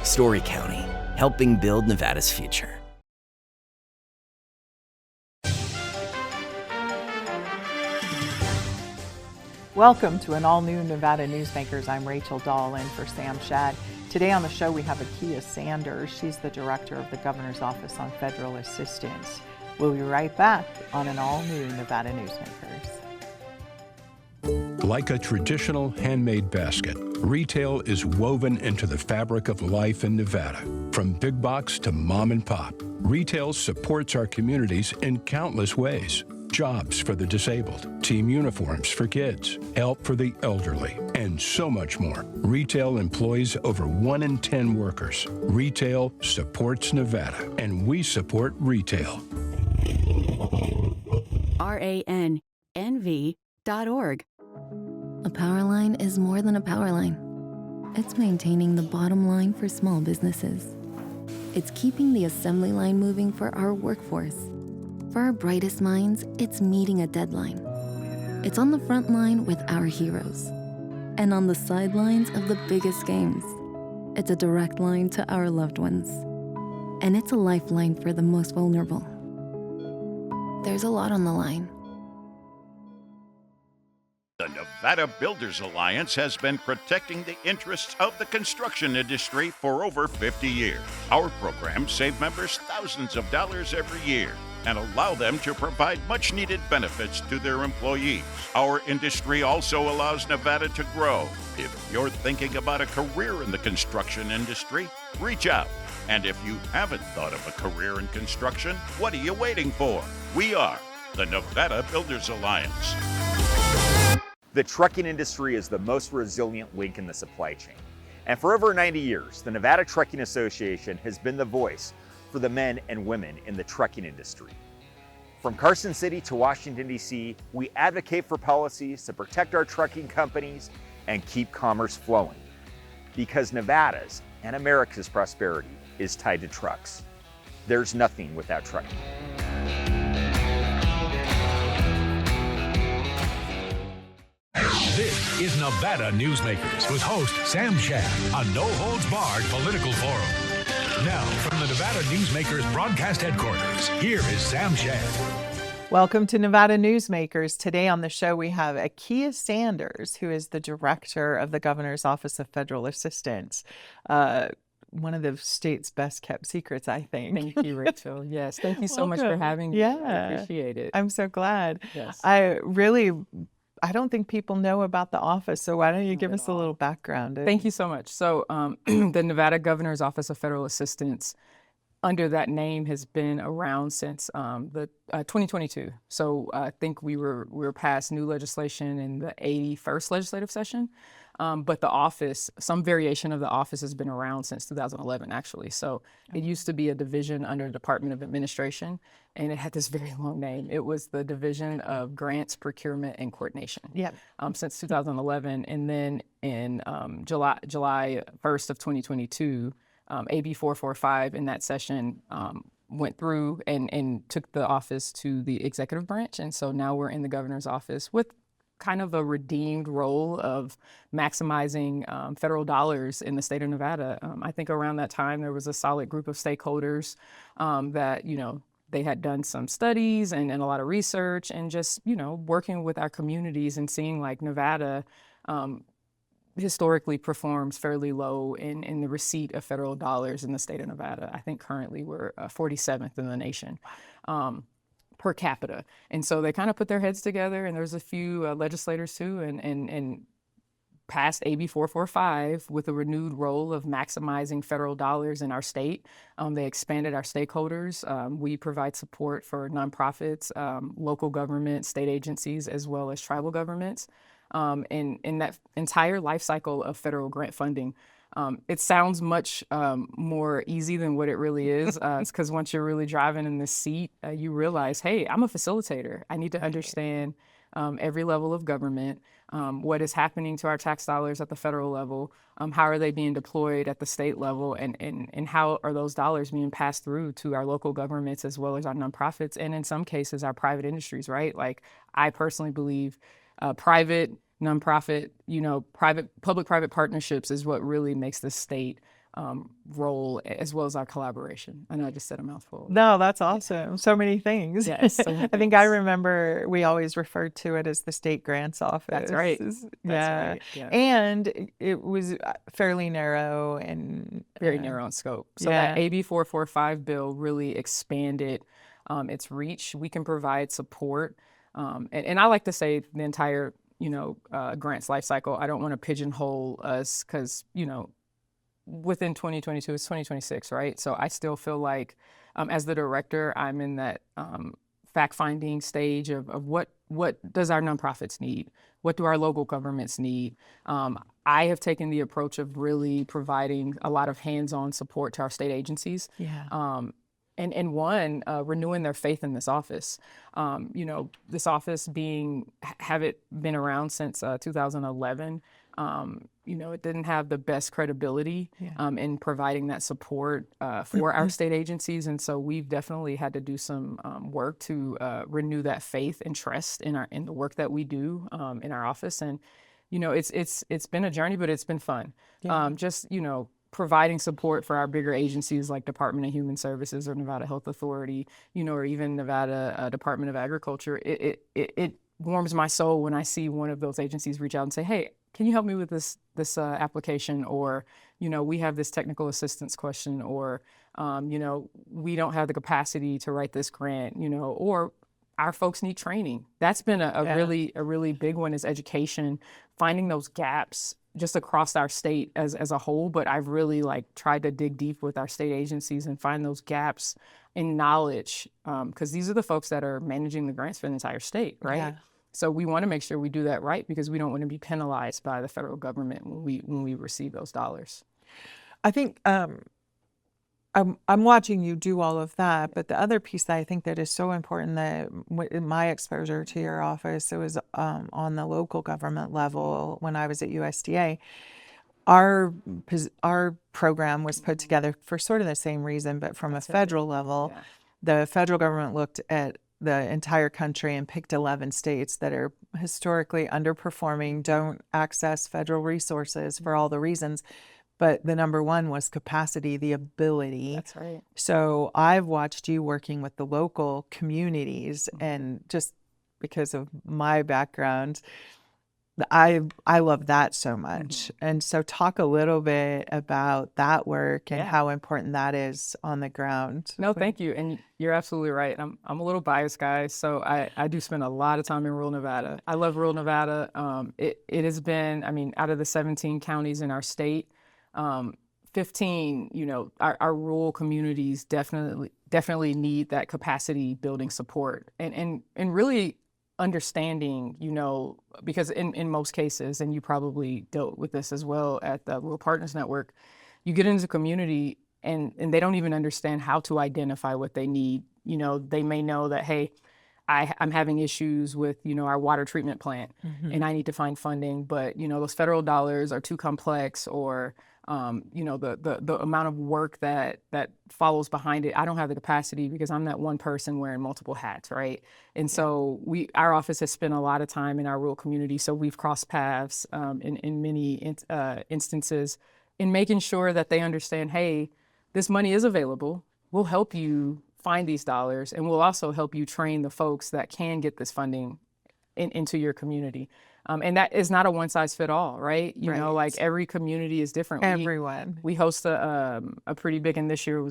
Story County, helping build Nevada's future. Welcome to an all-new Nevada Newsmakers. I'm Rachel Dahl in for Sam Shad. Today on the show we have Akia Sanders. She's the director of the Governor's Office on Federal Assistance. We'll be right back on an all-new Nevada Newsmakers. Like a traditional handmade basket, retail is woven into the fabric of life in Nevada. From big box to mom and pop, retail supports our communities in countless ways. Jobs for the disabled, team uniforms for kids, help for the elderly, and so much more. Retail employs over 1 in 10 workers. Retail supports Nevada, and we support retail. RANNV.org. A power line is more than a power line. It's maintaining the bottom line for small businesses. It's keeping the assembly line moving for our workforce. For our brightest minds, it's meeting a deadline. It's on the front line with our heroes. And on the sidelines of the biggest games. It's a direct line to our loved ones. And it's a lifeline for the most vulnerable. There's a lot on the line. The Nevada Builders Alliance has been protecting the interests of the construction industry for over 50 years. Our programs save members thousands of dollars every year and allow them to provide much-needed benefits to their employees. Our industry also allows Nevada to grow. If you're thinking about a career in the construction industry, reach out. And if you haven't thought of a career in construction, what are you waiting for? We are the Nevada Builders Alliance. The trucking industry is the most resilient link in the supply chain. And for over 90 years, the Nevada Trucking Association has been the voice for the men and women in the trucking industry. From Carson City to Washington, D.C., we advocate for policies to protect our trucking companies and keep commerce flowing. Because Nevada's and America's prosperity is tied to trucks. There's nothing without trucking. This is Nevada Newsmakers with host Sam Shad on No Holds Barred Political Forum. Now, from the Nevada Newsmakers broadcast headquarters, here is Sam Shad. Welcome to Nevada Newsmakers. Today on the show we have Akia Sanders, who is the director of the Governor's Office of Federal Assistance. One of the state's best kept secrets, I think. Thank you, Rachel. Yes, thank you so much for having me. Yeah. I appreciate it. I'm so glad. Yes. I don't think people know about the office, so why don't you give us a little background? Thank you so much. So the Nevada Governor's Office of Federal Assistance, under that name, has been around since the 2022. So I think we were passed new legislation in the 81st legislative session. But the office, some variation of the office has been around since 2011, actually. So it used to be a division under the Department of Administration, and it had this very long name. It was the Division of Grants, Procurement, and Coordination. Yep. Since 2011. And then in July 1st of 2022, AB 445 in that session went through and took the office to the executive branch. And so now we're in the governor's office with kind of a redeemed role of maximizing federal dollars in the state of Nevada. I think around that time there was a solid group of stakeholders that, they had done some studies and a lot of research and just, working with our communities and seeing like Nevada historically performs fairly low in the receipt of federal dollars in the state of Nevada. I think currently we're 47th in the nation. Per capita. And so they kind of put their heads together, and there's a few legislators too, and passed AB 445 with a renewed role of maximizing federal dollars in our state. They expanded our stakeholders. We provide support for nonprofits, local government, state agencies, as well as tribal governments. In that entire life cycle of federal grant funding. It sounds much more easy than what it really is. It's because once you're really driving in this seat, you realize, hey, I'm a facilitator. I need to understand every level of government, what is happening to our tax dollars at the federal level, how are they being deployed at the state level, and how are those dollars being passed through to our local governments as well as our nonprofits, and in some cases, our private industries, right? Like, I personally believe private, nonprofit, public-private partnerships is what really makes the state role, as well as our collaboration. I know I just said a mouthful. No, that's awesome. So many things. Yes, so many I think I things. remember we always referred to it as the state grants office. That's right. Yeah. Right. Yeah. And it was fairly narrow and Very narrow in scope. So yeah. that AB 445 bill really expanded its reach. We can provide support. And I like to say the entire, grants life cycle. I don't want to pigeonhole us because, within 2022, it's 2026, right? So I still feel like as the director, I'm in that fact-finding stage of what does our nonprofits need? What do our local governments need? I have taken the approach of really providing a lot of hands-on support to our state agencies. Yeah. And renewing their faith in this office. This office have it been around since 2011. It didn't have the best credibility in providing that support for our state agencies, and so we've definitely had to do some work to renew that faith and trust in the work that we do in our office. And it's been a journey, but it's been fun. Yeah. Providing support for our bigger agencies like Department of Human Services or Nevada Health Authority, or even Nevada Department of Agriculture. It warms my soul when I see one of those agencies reach out and say, "Hey, can you help me with this application?" Or, we have this technical assistance question, or, we don't have the capacity to write this grant, or our folks need training. That's been a really big one, is education, finding those gaps just across our state as a whole. But I've really tried to dig deep with our state agencies and find those gaps in knowledge, because these are the folks that are managing the grants for the entire state, right? Yeah. So we want to make sure we do that right, because we don't want to be penalized by the federal government when we receive those dollars. I think I'm watching you do all of that, but the other piece that I think that is so important, that in my exposure to your office, it was on the local government level when I was at USDA. Our program was put together for sort of the same reason, but from a federal level. Yeah. The federal government looked at the entire country and picked 11 states that are historically underperforming, don't access federal resources for all the reasons. But the number one was capacity, the ability. That's right. So I've watched you working with the local communities, and just because of my background, I love that so much. And so talk a little bit about that work and how important that is on the ground. No, thank you. And you're absolutely right. I'm a little biased, guy. So I do spend a lot of time in rural Nevada. I love rural Nevada. It has been, out of the 17 counties in our state, 15, our rural communities definitely need that capacity building support, and really understanding, because in most cases, and you probably dealt with this as well at the Rural Partners Network, you get into the community and they don't even understand how to identify what they need. They may know that, hey, I'm having issues with, our water treatment plant, and I need to find funding, but, those federal dollars are too complex, or the amount of work that follows behind it. I don't have the capacity because I'm that one person wearing multiple hats, right? And so our office has spent a lot of time in our rural community. So we've crossed paths in many instances in making sure that they understand, hey, this money is available. We'll help you find these dollars, and we'll also help you train the folks that can get this funding into your community. And that is not a one-size-fit-all, right? Every community is different. Everyone. We host a pretty big, and this year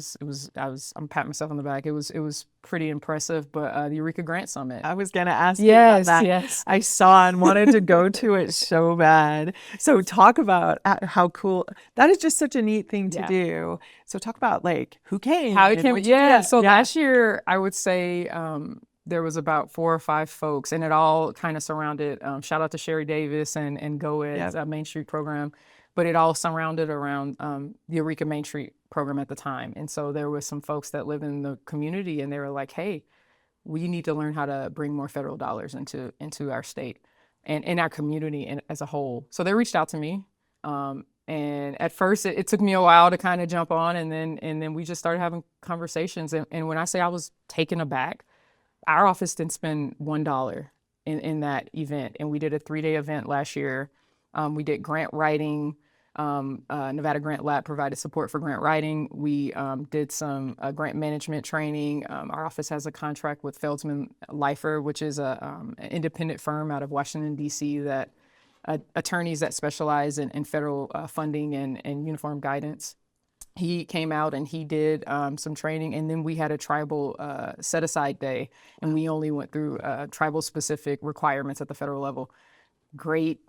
I'm patting myself on the back. It was pretty impressive, but the Eureka Grant Summit. I was going to ask you about that. Yes. I saw and wanted to go to it so bad. So talk about how cool, that is just such a neat thing to do. So talk about who came. How it came. Yeah. So last year, I would say, there was about 4 or 5 folks, and it all kind of surrounded, shout out to Sherry Davis and GoEd's Main Street program, but it all surrounded around the Eureka Main Street program at the time. And so there was some folks that live in the community, and they were like, hey, we need to learn how to bring more federal dollars into our state and in our community as a whole. So they reached out to me. And at first it took me a while to kind of jump on, and then we just started having conversations. And when I say I was taken aback, our office didn't spend $1 in that event, and we did a 3-day event last year. We did grant writing, Nevada Grant Lab provided support for grant writing. We did some grant management training. Our office has a contract with Feldsman Lifer, which is an independent firm out of Washington, D.C. that attorneys that specialize in federal funding and uniform guidance. He came out and he did some training, and then we had a tribal set-aside day, and we only went through tribal-specific requirements at the federal level. Great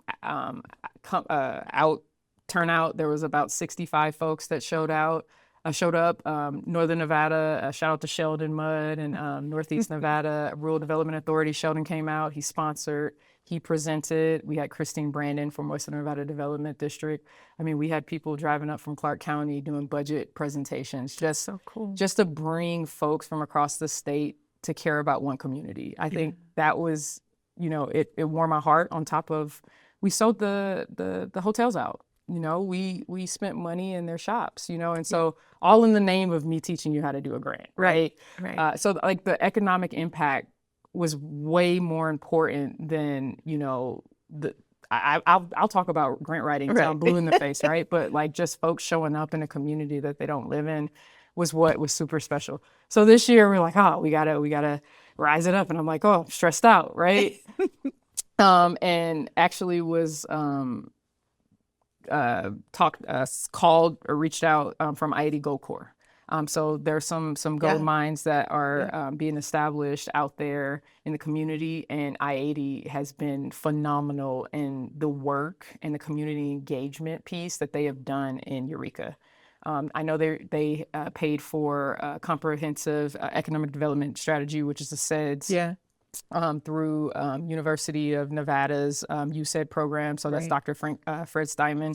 turnout. There was about 65 folks that showed up. Northern Nevada, shout out to Sheldon Mudd, and Northeast Nevada Rural Development Authority. Sheldon came out. He sponsored. He presented. We had Christine Brandon from Western Nevada Development District. I mean, we had people driving up from Clark County doing budget presentations. Just so cool. Just to bring folks from across the state to care about one community. I think that was, it warmed my heart. On top of, we sold the hotels out. We spent money in their shops, and so all in the name of me teaching you how to do a grant, right? So like the economic impact was way more important than, I'll talk about grant writing until I'm blue in the face, right? But like just folks showing up in a community that they don't live in was what was super special. So this year we're like, we gotta rise it up, and I'm like, I'm stressed out, right? And actually was called or reached out from I-80 Gold Corps. So there's some gold mines that are being established out there in the community, and I-80 has been phenomenal in the work and the community engagement piece that they have done in Eureka. I know they paid for a comprehensive economic development strategy, which is the CEDS. Through University of Nevada's USED program. So that's Dr. Fred Steinman.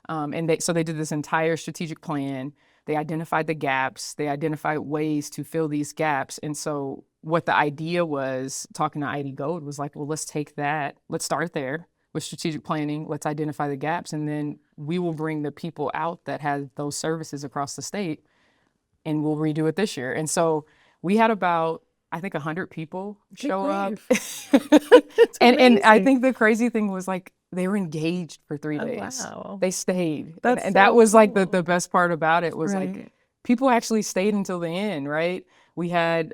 And they did this entire strategic plan. They identified the gaps. They identified ways to fill these gaps. And so what the idea was, talking to I-80 Gold, was like, well, let's take that. Let's start there with strategic planning. Let's identify the gaps. And then we will bring the people out that have those services across the state, and we'll redo it this year. And so we had about, I think, 100 people show up. and I think the crazy thing was, like, they were engaged for 3 days. Wow. They stayed. And that was like the best part about it was like people actually stayed until the end, right? We had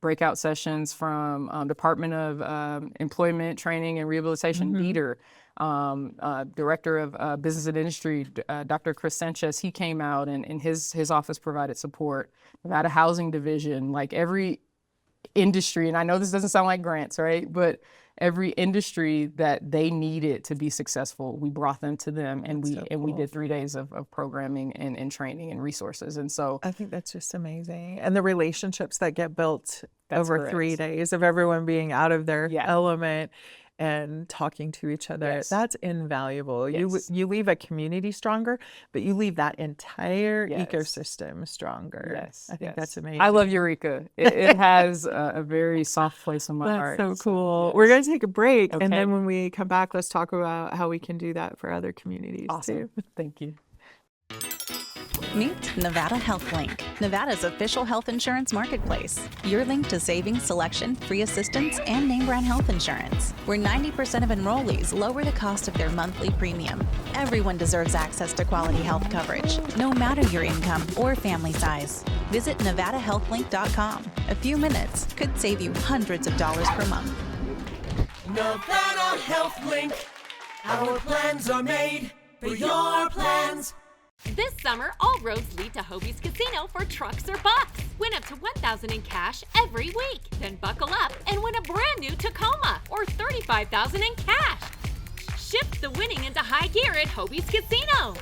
breakout sessions from Department of Employment, Training, and Rehabilitation, leader, Director of Business and Industry, Dr. Chris Sanchez. He came out and his office provided support. Nevada Housing Division, like every industry, and I know this doesn't sound like grants, right? But every industry that they needed to be successful, we brought them to them, and we did 3 days of programming and training and resources. And so I think that's just amazing. And the relationships that get built over 3 days of everyone being out of their element and talking to each other, that's invaluable. You leave a community stronger, but you leave that entire ecosystem stronger. I think that's amazing. I love Eureka. It has a very soft place in my heart. That's so cool. We're going to take a break, and then when we come back, let's talk about how we can do that for other communities too. Thank you. Meet Nevada Health Link, Nevada's official health insurance marketplace. Your link to savings, selection, free assistance, and name brand health insurance, where 90% of enrollees lower the cost of their monthly premium. Everyone deserves access to quality health coverage, no matter your income or family size. Visit NevadaHealthLink.com. A few minutes could save you hundreds of dollars per month. Nevada Health Link. Our plans are made for your plans. This summer, all roads lead to Hobie's Casino for trucks or bucks. Win up to $1,000 in cash every week. Then buckle up and win a brand new Tacoma or $35,000 in cash. Shift the winning into high gear at Hobie's Casino.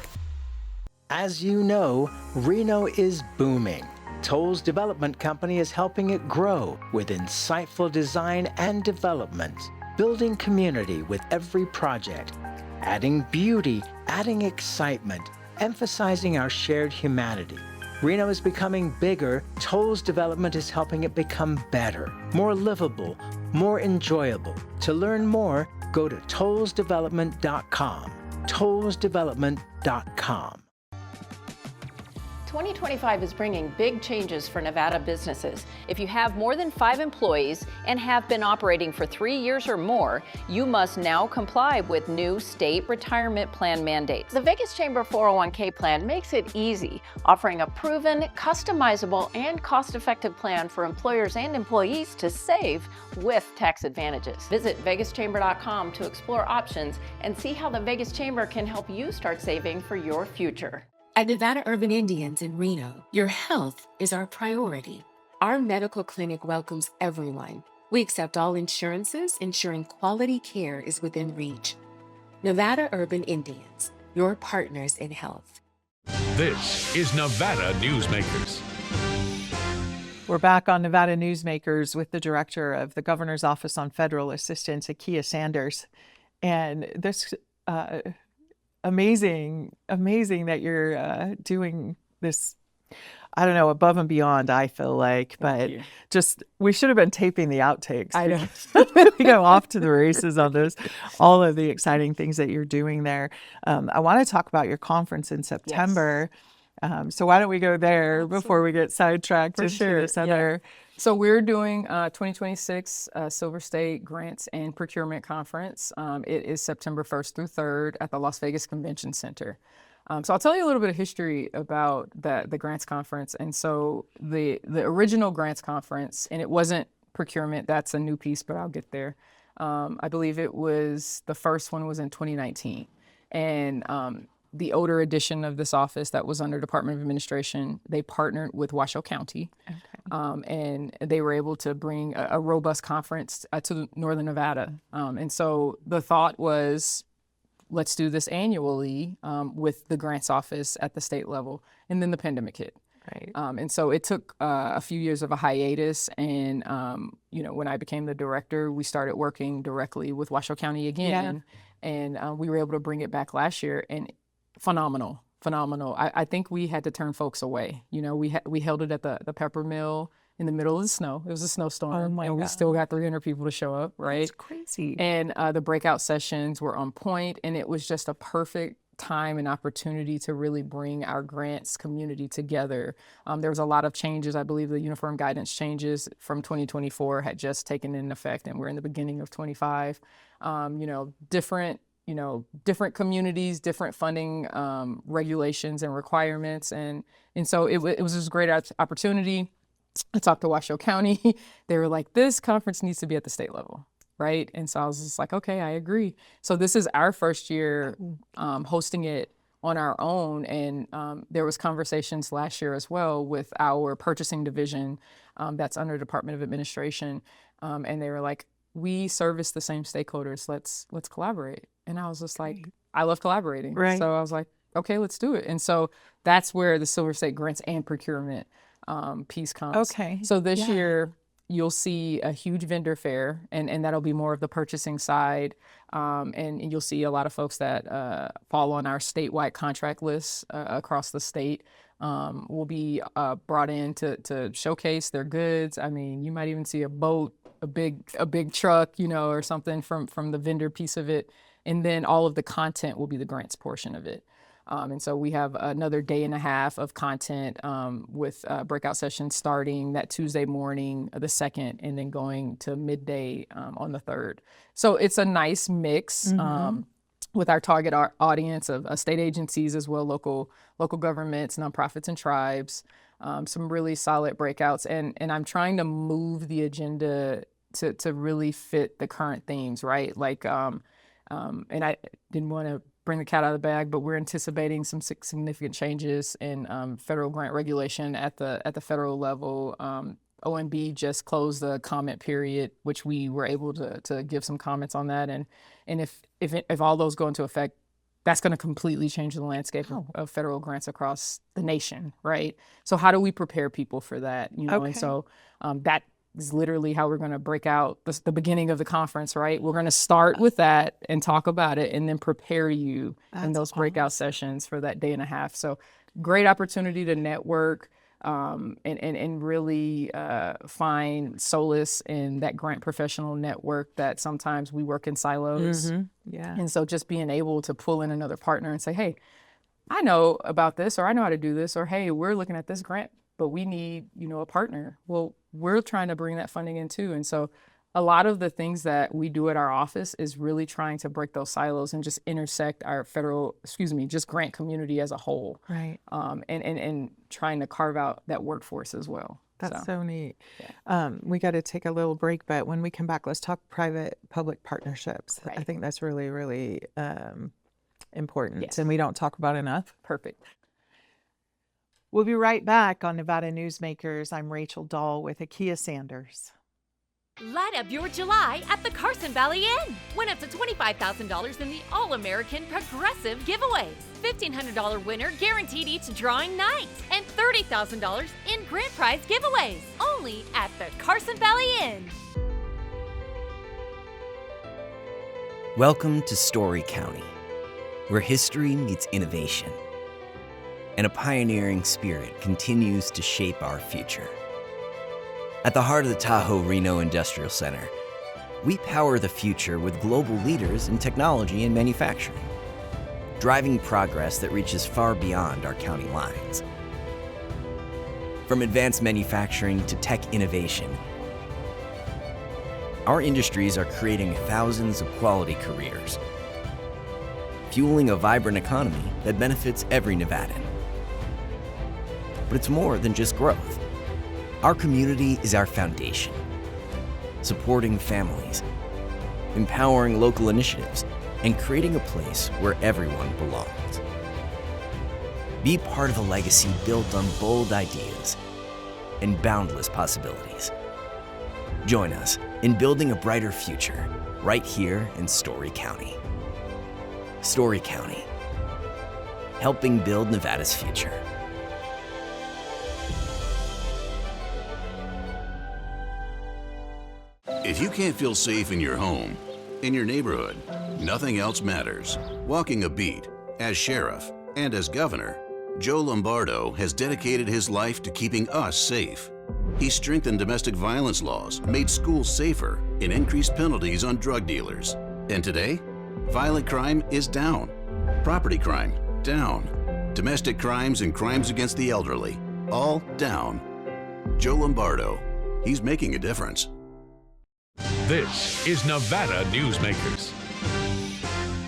As you know, Reno is booming. Toll's development company is helping it grow with insightful design and development, building community with every project, adding beauty, adding excitement, emphasizing our shared humanity. Reno is becoming bigger. Toll's development is helping it become better, more livable, more enjoyable. To learn more, go to tollsdevelopment.com. tollsdevelopment.com. 2025 is bringing big changes for Nevada businesses. If you have more than 5 employees and have been operating for 3 years or more, you must now comply with new state retirement plan mandates. The Vegas Chamber 401k plan makes it easy, offering a proven, customizable, and cost-effective plan for employers and employees to save with tax advantages. Visit vegaschamber.com to explore options and see how the Vegas Chamber can help you start saving for your future. At Nevada Urban Indians in Reno, your health is our priority. Our medical clinic welcomes everyone. We accept all insurances, ensuring quality care is within reach. Nevada Urban Indians, your partners in health. This is Nevada Newsmakers. We're back on Nevada Newsmakers with the director of the Governor's Office on Federal Assistance, Akia Sanders. And this amazing that you're doing this, I don't know, above and beyond, I feel like, but just, we should have been taping the outtakes. I know. We go off to the races on this, all of the exciting things that you're doing there. I want to talk about your conference in September. Yes. So why don't we go there before we get sidetracked into this other. So we're doing 2026 Silver State Grants and Procurement Conference. It is September 1st through 3rd at the Las Vegas Convention Center. So I'll tell you a little bit of history about the Grants Conference. And so the original Grants Conference, and it wasn't procurement, that's a new piece, but I'll get there. I believe it was, the first one was in 2019. And the older edition of this office that was under Department of Administration, they partnered with Washoe County. Okay. And they were able to bring a robust conference to Northern Nevada. And so the thought was, let's do this annually with the grants office at the state level. And then the pandemic hit. Right. And so it took a few years of a hiatus. And, when I became the director, we started working directly with Washoe County again. Yeah. And we were able to bring it back last year. And phenomenal. I think we had to turn folks away. We held it at the Pepper Mill in the middle of the snow. It was a snowstorm. Oh my God. We still got 300 people to show up, right? That's crazy. And the breakout sessions were on point, and it was just a perfect time and opportunity to really bring our grants community together. There was a lot of changes. I believe the uniform guidance changes from 2024 had just taken in effect, and we're in the beginning of 25. Different communities, different funding regulations and requirements. And so it was just a great opportunity. I talked to Washoe County. They were like, this conference needs to be at the state level, right? And so I was just like, okay, I agree. So this is our first year hosting it on our own. And there was conversations last year as well with our purchasing division that's under Department of Administration. And they were like, we service the same stakeholders. Let's collaborate. And I was just like, I love collaborating. Right. So I was like, okay, let's do it. And so that's where the Silver State Grants and Procurement piece comes. Okay. So this year, you'll see a huge vendor fair, and that'll be more of the purchasing side. And you'll see a lot of folks that fall on our statewide contract list across the state will be brought in to showcase their goods. I mean, you might even see a boat, a big truck, or something from the vendor piece of it. And then all of the content will be the grants portion of it. And so we have another day and a half of content with breakout sessions starting that Tuesday morning, the 2nd, and then going to midday on the 3rd. So it's a nice mix with our target audience of state agencies as well, local governments, nonprofits, and tribes. Some really solid breakouts. And I'm trying to move the agenda to really fit the current themes, right? Like, and I didn't want to bring the cat out of the bag, but we're anticipating some significant changes in federal grant regulation at the federal level. OMB just closed the comment period, which we were able to give some comments on that. And if all those go into effect, that's going to completely change the landscape of federal grants across the nation, right? So how do we prepare people for that? And so that is literally how we're going to break out the beginning of the conference, right? We're going to start with that and talk about it and then prepare you in those breakout sessions for that day and a half. So great opportunity to network and really find solace in that grant professional network that sometimes we work in silos. Mm-hmm. Yeah. And so just being able to pull in another partner and say, hey, I know about this, or I know how to do this, or hey, we're looking at this grant, but we need, a partner. Well, we're trying to bring that funding in too. And so a lot of the things that we do at our office is really trying to break those silos and just intersect our just grant community as a whole. Right. And trying to carve out that workforce as well. That's so neat. Yeah. We got to take a little break, but when we come back, let's talk private-public partnerships. Right. I think that's really, really important, yes. And we don't talk about enough. Perfect. We'll be right back on Nevada Newsmakers. I'm Rachel Dahl with Akia Sanders. Light up your July at the Carson Valley Inn. Win up to $25,000 in the All-American Progressive giveaways. $1,500 winner guaranteed each drawing night. And $30,000 in grand prize giveaways. Only at the Carson Valley Inn. Welcome to Story County, where history meets innovation, and a pioneering spirit continues to shape our future. At the heart of the Tahoe Reno Industrial Center, we power the future with global leaders in technology and manufacturing, driving progress that reaches far beyond our county lines. From advanced manufacturing to tech innovation, our industries are creating thousands of quality careers, fueling a vibrant economy that benefits every Nevadan. But it's more than just growth. Our community is our foundation, supporting families, empowering local initiatives, and creating a place where everyone belongs. Be part of a legacy built on bold ideas and boundless possibilities. Join us in building a brighter future right here in Story County. Story County, helping build Nevada's future. If you can't feel safe in your home, in your neighborhood, nothing else matters. Walking a beat, as sheriff and as governor, Joe Lombardo has dedicated his life to keeping us safe. He strengthened domestic violence laws, made schools safer, and increased penalties on drug dealers. And today, violent crime is down. Property crime, down. Domestic crimes and crimes against the elderly, all down. Joe Lombardo, he's making a difference. This is Nevada Newsmakers.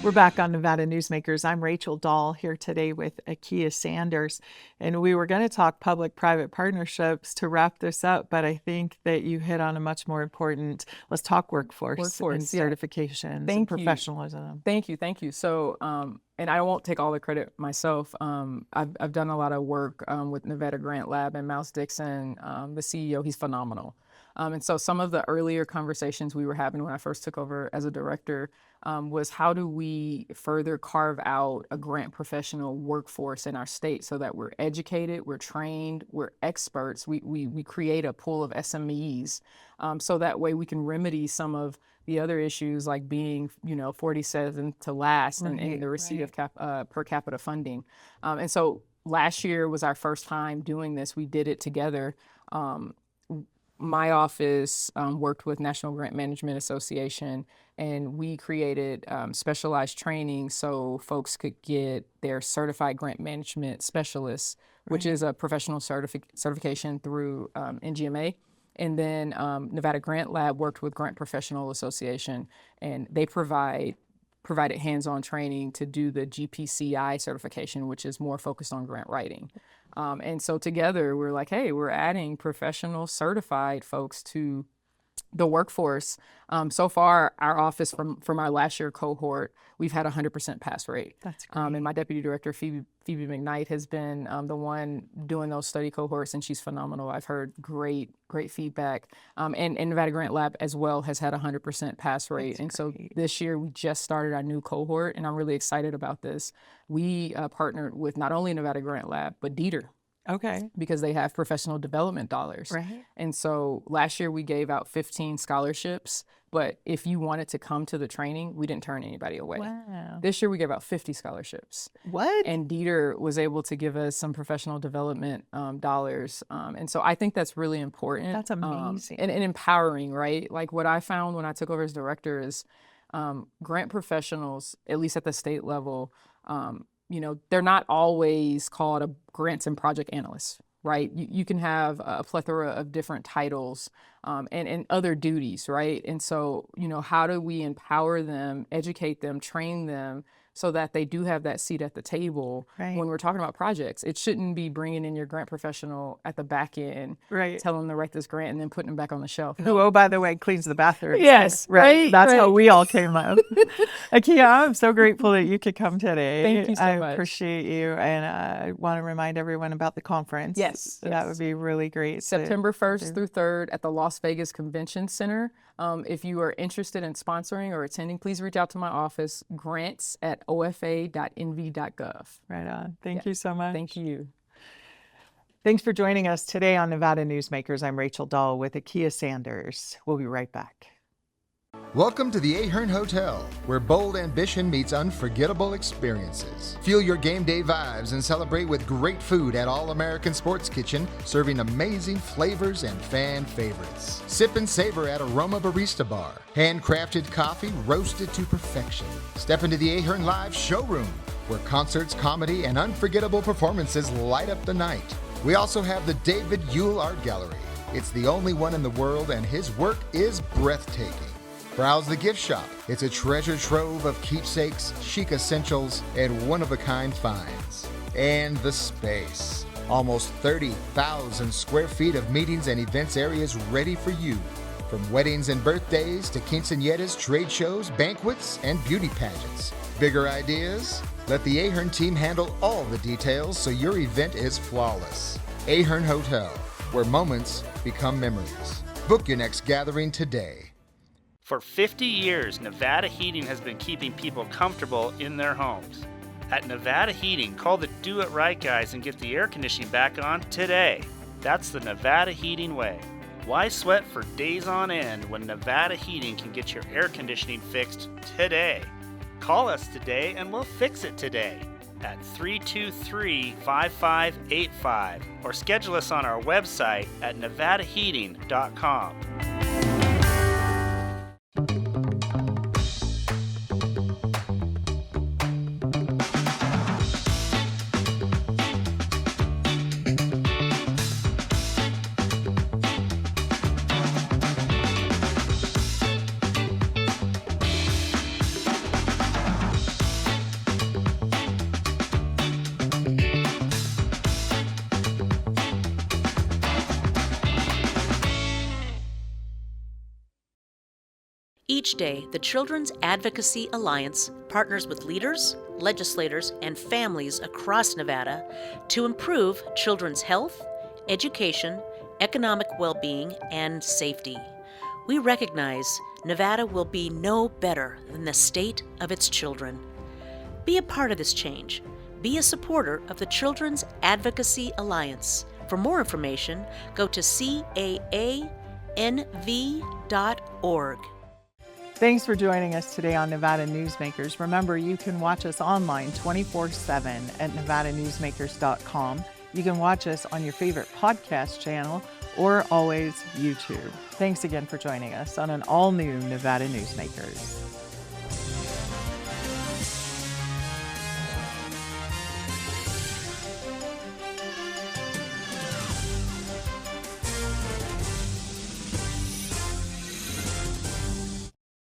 We're back on Nevada Newsmakers. I'm Rachel Dahl here today with Akia Sanders, and we were going to talk public-private partnerships to wrap this up, but I think that you hit on a much more important, let's talk workforce and certifications and professionalism. Thank you. So, and I won't take all the credit myself. I've done a lot of work with Nevada Grant Lab and Mouse Dixon, the CEO, he's phenomenal. And so some of the earlier conversations we were having when I first took over as a director was how do we further carve out a grant professional workforce in our state so that we're educated, we're trained, we're experts. We create a pool of SMEs so that way we can remedy some of the other issues like being, 47th to last in the receipt of per capita funding. And so last year was our first time doing this. We did it together. My office worked with National Grant Management Association, and we created specialized training so folks could get their certified grant management specialist, which is a professional certification through NGMA. And then Nevada Grant Lab worked with Grant Professional Association, and they provided hands-on training to do the GPCI certification, which is more focused on grant writing. And so together we're like, hey, we're adding professional certified folks to the workforce. So far, our office from our last year cohort, we've had 100% pass rate. That's great. And my deputy director, Phoebe McKnight, has been the one doing those study cohorts, and she's phenomenal. I've heard great feedback. And Nevada Grant Lab as well has had 100% pass rate. That's and great. So this year we just started our new cohort, and I'm really excited about this. We partnered with not only Nevada Grant Lab, but Dieter. Okay. Because they have professional development dollars. Right. And so last year we gave out 15 scholarships, but if you wanted to come to the training, we didn't turn anybody away. Wow. This year we gave out 50 scholarships. What? And Dieter was able to give us some professional development dollars. And so I think that's really important. That's amazing. And empowering, right? Like what I found when I took over as director is grant professionals, at least at the state level, they're not always called a grants and project analyst, right? You can have a plethora of different titles and other duties, right? And so, how do we empower them, educate them, train them so that they do have that seat at the table when we're talking about projects? It shouldn't be bringing in your grant professional at the back end, telling them to write this grant and then putting them back on the shelf. Who, oh, by the way, cleans the bathroom. Yes, right. That's how we all came up. Akia, I'm so grateful that you could come today. Thank you so much. I appreciate you, and I want to remind everyone about the conference. Yes. That would be really great. September 1st through 3rd at the Las Vegas Convention Center. If you are interested in sponsoring or attending, please reach out to my office, grants@ofa.nv.gov. Right on. Thank you so much. Thank you. Thanks for joining us today on Nevada Newsmakers. I'm Rachel Dahl with Akia Sanders. We'll be right back. Welcome to the Ahern Hotel, where bold ambition meets unforgettable experiences. Feel your game day vibes and celebrate with great food at All American Sports Kitchen, serving amazing flavors and fan favorites. Sip and savor at Aroma Barista Bar. Handcrafted coffee roasted to perfection. Step into the Ahern Live showroom, where concerts, comedy, and unforgettable performances light up the night. We also have the David Yule Art Gallery. It's the only one in the world, and his work is breathtaking. Browse the gift shop. It's a treasure trove of keepsakes, chic essentials, and one-of-a-kind finds. And the space. Almost 30,000 square feet of meetings and events areas ready for you. From weddings and birthdays to quinceañeras, trade shows, banquets, and beauty pageants. Bigger ideas? Let the Ahern team handle all the details so your event is flawless. Ahern Hotel, where moments become memories. Book your next gathering today. For 50 years, Nevada Heating has been keeping people comfortable in their homes. At Nevada Heating, call the Do It Right guys and get the air conditioning back on today. That's the Nevada Heating way. Why sweat for days on end when Nevada Heating can get your air conditioning fixed today? Call us today and we'll fix it today at 323-5585 or schedule us on our website at nevadaheating.com. Each day, the Children's Advocacy Alliance partners with leaders, legislators, and families across Nevada to improve children's health, education, economic well-being, and safety. We recognize Nevada will be no better than the state of its children. Be a part of this change. Be a supporter of the Children's Advocacy Alliance. For more information, go to caanv.org. Thanks for joining us today on Nevada Newsmakers. Remember, you can watch us online 24/7 at nevadanewsmakers.com. You can watch us on your favorite podcast channel or always YouTube. Thanks again for joining us on an all-new Nevada Newsmakers.